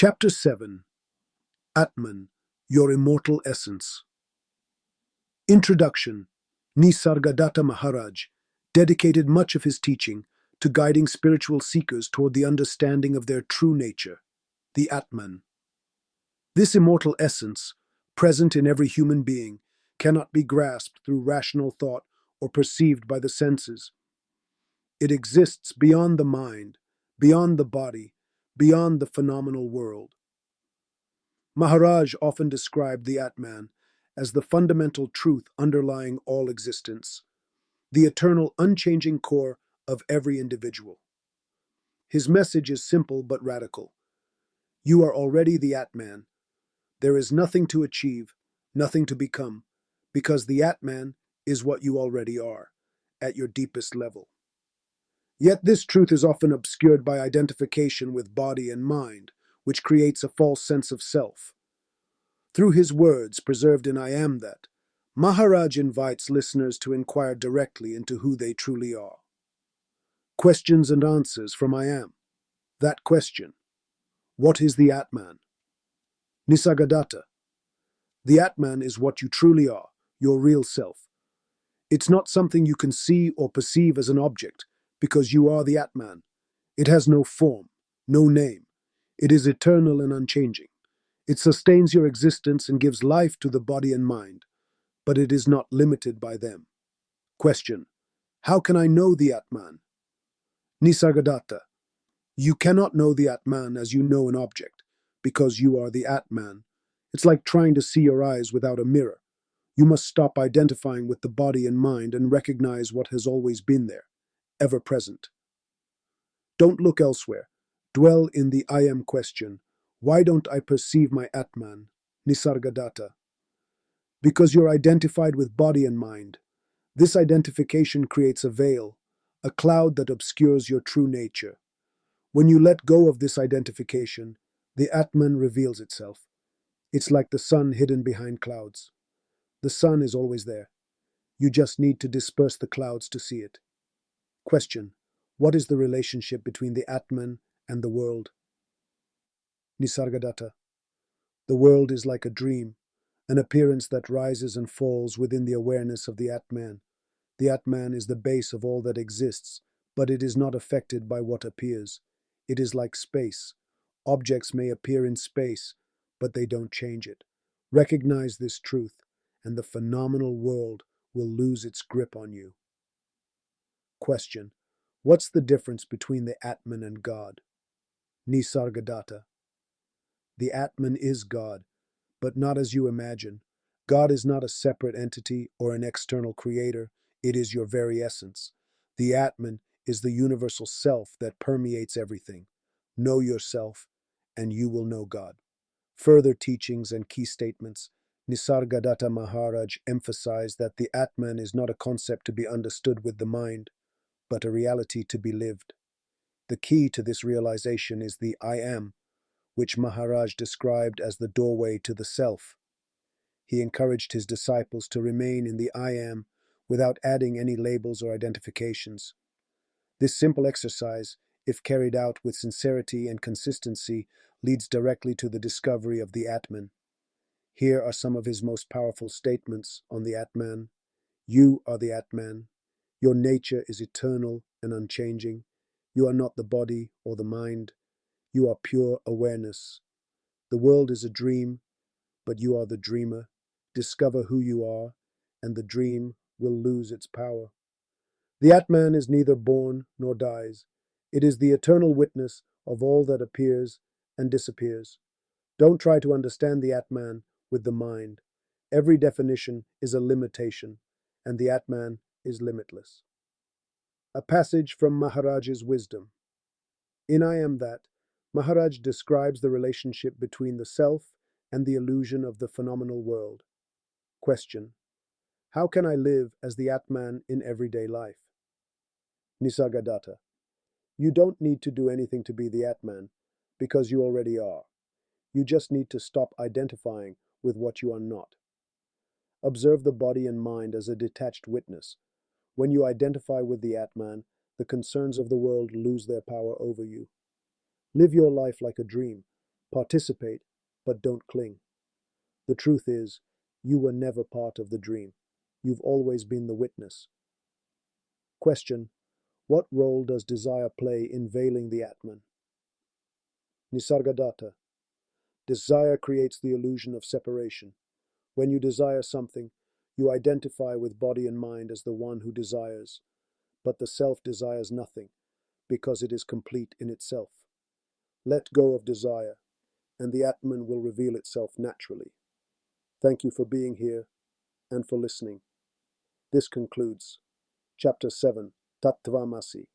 Chapter 7. Atman, Your Immortal Essence. Introduction. Nisargadatta Maharaj dedicated much of his teaching to guiding spiritual seekers toward the understanding of their true nature, the Atman. This immortal essence, present in every human being, cannot be grasped through rational thought or perceived by the senses. It exists beyond the mind, beyond the body, beyond the phenomenal world. Maharaj often described the Atman as the fundamental truth underlying all existence, the eternal unchanging core of every individual. His message is simple but radical. You are already the Atman. There is nothing to achieve, nothing to become, because the Atman is what you already are, at your deepest level. Yet this truth is often obscured by identification with body and mind, which creates a false sense of self. Through his words preserved in I Am That, Maharaj invites listeners to inquire directly into who they truly are. Questions and answers from I Am. That question. What is the Atman? Nisargadatta. The Atman is what you truly are, your real self. It's not something you can see or perceive as an object, because you are the Atman. It has no form, no name. It is eternal and unchanging. It sustains your existence and gives life to the body and mind, but it is not limited by them. Question. How can I know the Atman? Nisargadatta. You cannot know the Atman as you know an object, because you are the Atman. It's like trying to see your eyes without a mirror. You must stop identifying with the body and mind and recognize what has always been there, ever present. Don't look elsewhere. Dwell in the I Am question. Why don't I perceive my Atman? Nisargadatta. Because you're identified with body and mind. This identification creates a veil, a cloud that obscures your true nature. When you let go of this identification, the Atman reveals itself. It's like the sun hidden behind clouds. The sun is always there. You just need to disperse the clouds to see it. Question. What is the relationship between the Atman and the world? Nisargadatta. The world is like a dream, an appearance that rises and falls within the awareness of the Atman. The Atman is the base of all that exists, but it is not affected by what appears. It is like space. Objects may appear in space, but they don't change it. Recognize this truth, and the phenomenal world will lose its grip on you. Question. What's the difference between the Atman and God? Nisargadatta. The Atman is God, but not as you imagine. God is not a separate entity or an external creator. It is your very essence. The Atman is the universal self that permeates everything. Know yourself, and you will know God. Further teachings and key statements. Nisargadatta Maharaj emphasized that the Atman is not a concept to be understood with the mind, but a reality to be lived. The key to this realization is the I Am, which Maharaj described as the doorway to the self. He encouraged his disciples to remain in the I Am without adding any labels or identifications. This simple exercise, if carried out with sincerity and consistency, leads directly to the discovery of the Atman. Here are some of his most powerful statements on the Atman. You are the Atman. Your nature is eternal and unchanging. You are not the body or the mind. You are pure awareness. The world is a dream, but you are the dreamer. Discover who you are, and the dream will lose its power. The Atman is neither born nor dies. It is the eternal witness of all that appears and disappears. Don't try to understand the Atman with the mind. Every definition is a limitation, and the Atman is limitless. A passage from Maharaj's wisdom. In I Am That, Maharaj describes the relationship between the self and the illusion of the phenomenal world. Question. How can I live as the Atman in everyday life? Nisargadatta. You don't need to do anything to be the Atman, because you already are. You just need to stop identifying with what you are not. Observe the body and mind as a detached witness. When you identify with the Atman, the concerns of the world lose their power over you. Live your life like a dream. Participate, but don't cling. The truth is, you were never part of the dream. You've always been the witness. Question: what role does desire play in veiling the Atman? Nisargadatta: desire creates the illusion of separation. When you desire something, you identify with body and mind as the one who desires, but the self desires nothing, because it is complete in itself. Let go of desire, and the Atman will reveal itself naturally. Thank you for being here and for listening. This concludes Chapter 7, Tattvamasi.